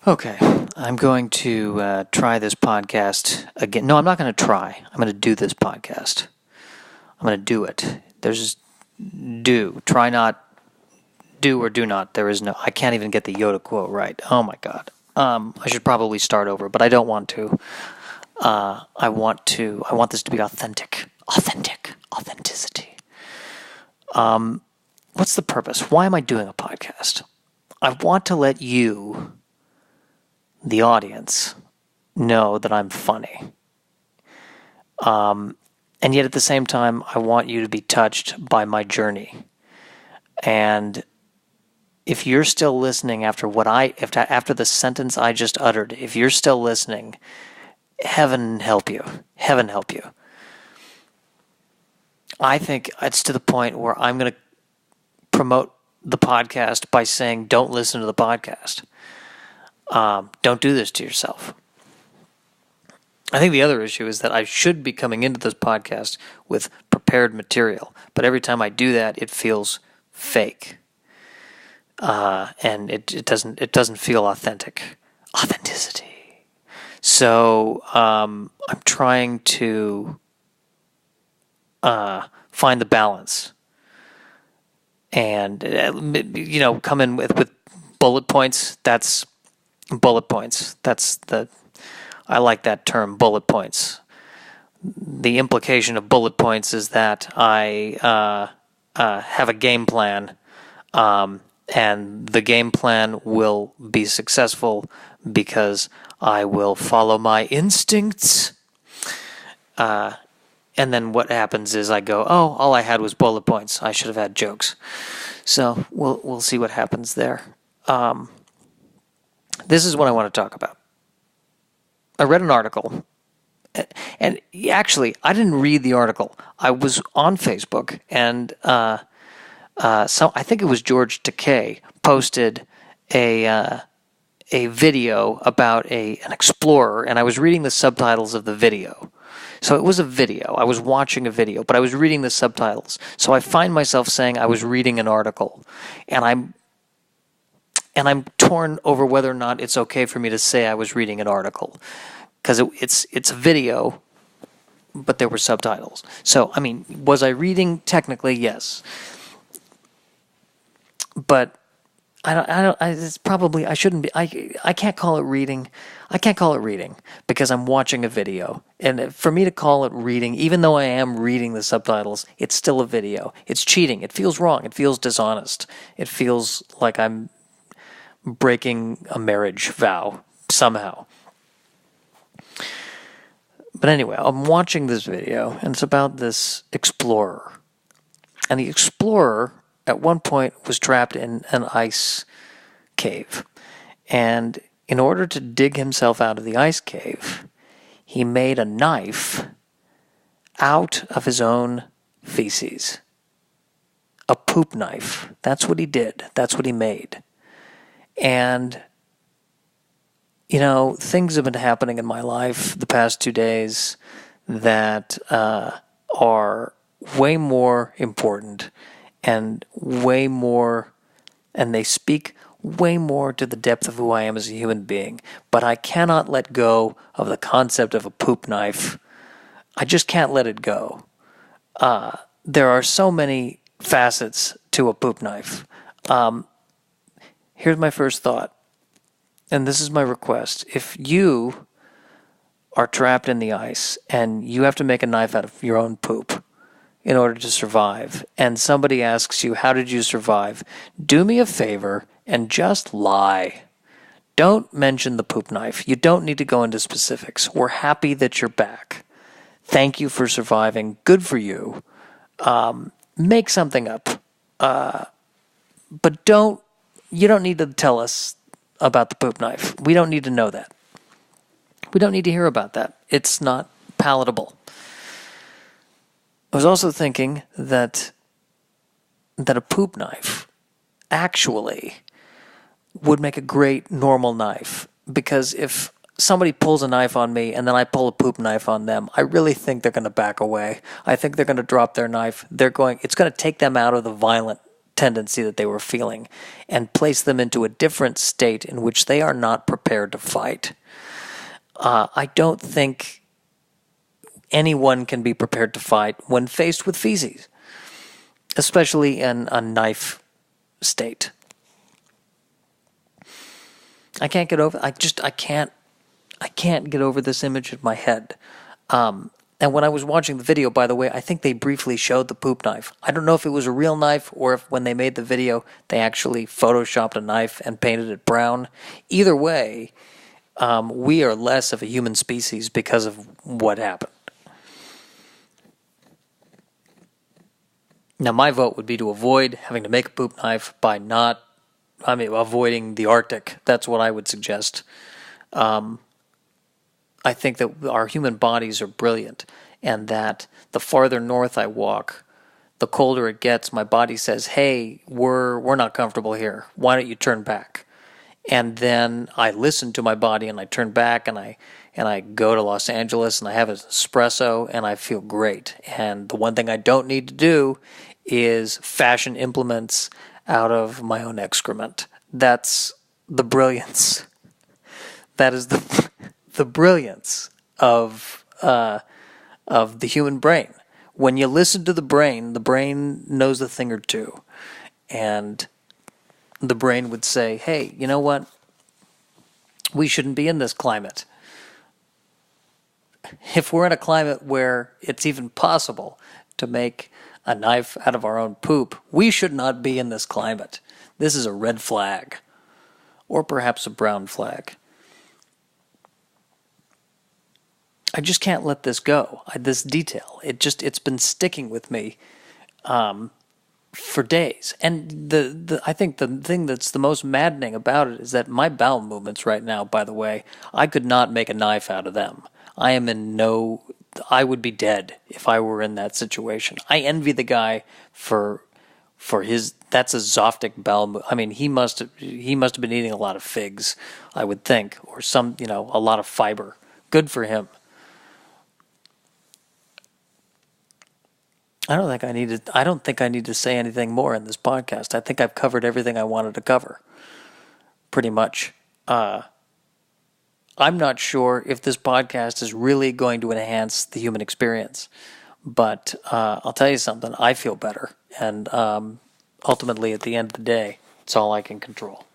Okay, I'm going to try this podcast again. No, I'm not going to try. I'm going to do this podcast. I'm going to do it. There's do. Try not, do or do not. There is no, I can't even get the Yoda quote right. Oh my God. I should probably start over, but I don't want to. I want this to be authentic. Authenticity. What's the purpose? Why am I doing a podcast? I want to let you, the audience, know that I'm funny. And yet at the same time, I want you to be touched by my journey. And if you're still listening after the sentence I just uttered, if you're still listening, heaven help you. Heaven help you. I think it's to the point where I'm going to promote the podcast by saying, don't listen to the podcast. Don't do this to yourself. I think the other issue is that I should be coming into this podcast with prepared material, but every time I do that, it feels fake, and it doesn't feel authentic. Authenticity. So I'm trying to find the balance, and come in with bullet points. That's bullet points. I like that term, bullet points. The implication of bullet points is that I have a game plan, and the game plan will be successful because I will follow my instincts. And then what happens is I go, oh, all I had was bullet points. I should have had jokes. So we'll see what happens there. This is what I want to talk about. I read an article, and actually, I didn't read the article. I was on Facebook, and so I think it was George Takei posted a video about an explorer, and I was reading the subtitles of the video. So it was a video. I was watching a video, but I was reading the subtitles. So I find myself saying I was reading an article, and I'm torn over whether or not it's okay for me to say I was reading an article, because it's a video, but there were subtitles. So, I mean, was I reading? Technically, yes. But I shouldn't be. I can't call it reading. I can't call it reading because I'm watching a video. And for me to call it reading, even though I am reading the subtitles, it's still a video. It's cheating. It feels wrong. It feels dishonest. It feels like I'm breaking a marriage vow somehow. But anyway, I'm watching this video, and it's about this explorer. And the explorer, at one point, was trapped in an ice cave. And in order to dig himself out of the ice cave, he made a knife out of his own feces. A poop knife. That's what he did. That's what he made. And, things have been happening in my life the past 2 days that are way more important and they speak way more to the depth of who I am as a human being. But I cannot let go of the concept of a poop knife. I just can't let it go. There are so many facets to a poop knife. Here's my first thought, and this is my request. If you are trapped in the ice and you have to make a knife out of your own poop in order to survive, and somebody asks you, how did you survive? Do me a favor and just lie. Don't mention the poop knife. You don't need to go into specifics. We're happy that you're back. Thank you for surviving. Good for you. Make something up. But you don't need to tell us about the poop knife. We don't need to know that. We don't need to hear about that. It's not palatable. I was also thinking that a poop knife actually would make a great normal knife, because if somebody pulls a knife on me and then I pull a poop knife on them, I really think they're going to back away. I think they're going to drop their knife. It's going to take them out of the violent tendency that they were feeling and place them into a different state in which they are not prepared to fight. I don't think anyone can be prepared to fight when faced with feces, especially in a knife state. I can't get over. I can't get over this image in my head. And when I was watching the video, by the way, I think they briefly showed the poop knife. I don't know if it was a real knife or if when they made the video, they actually photoshopped a knife and painted it brown. Either way, we are less of a human species because of what happened. Now, my vote would be to avoid having to make a poop knife by avoiding the Arctic. That's what I would suggest. I think that our human bodies are brilliant, and that the farther north I walk, the colder it gets. My body says, "Hey, we're not comfortable here. Why don't you turn back?" And then I listen to my body, and I turn back, and I go to Los Angeles, and I have an espresso, and I feel great. And the one thing I don't need to do is fashion implements out of my own excrement. That's the brilliance. That is the brilliance of the human brain. When you listen to the brain knows a thing or two. And the brain would say, hey, you know what? We shouldn't be in this climate. If we're in a climate where it's even possible to make a knife out of our own poop, we should not be in this climate. This is a red flag. Or perhaps a brown flag. I just can't let this go. This detail, it's been sticking with me for days. And I think the thing that's the most maddening about it is that my bowel movements right now, by the way, I could not make a knife out of them. I would be dead if I were in that situation. I envy the guy for his, that's a Zoftic bowel. I mean, he must have been eating a lot of figs, I would think, or a lot of fiber. Good for him. I don't think I need to say anything more in this podcast. I think I've covered everything I wanted to cover. Pretty much. I'm not sure if this podcast is really going to enhance the human experience, but I'll tell you something. I feel better, and ultimately, at the end of the day, it's all I can control.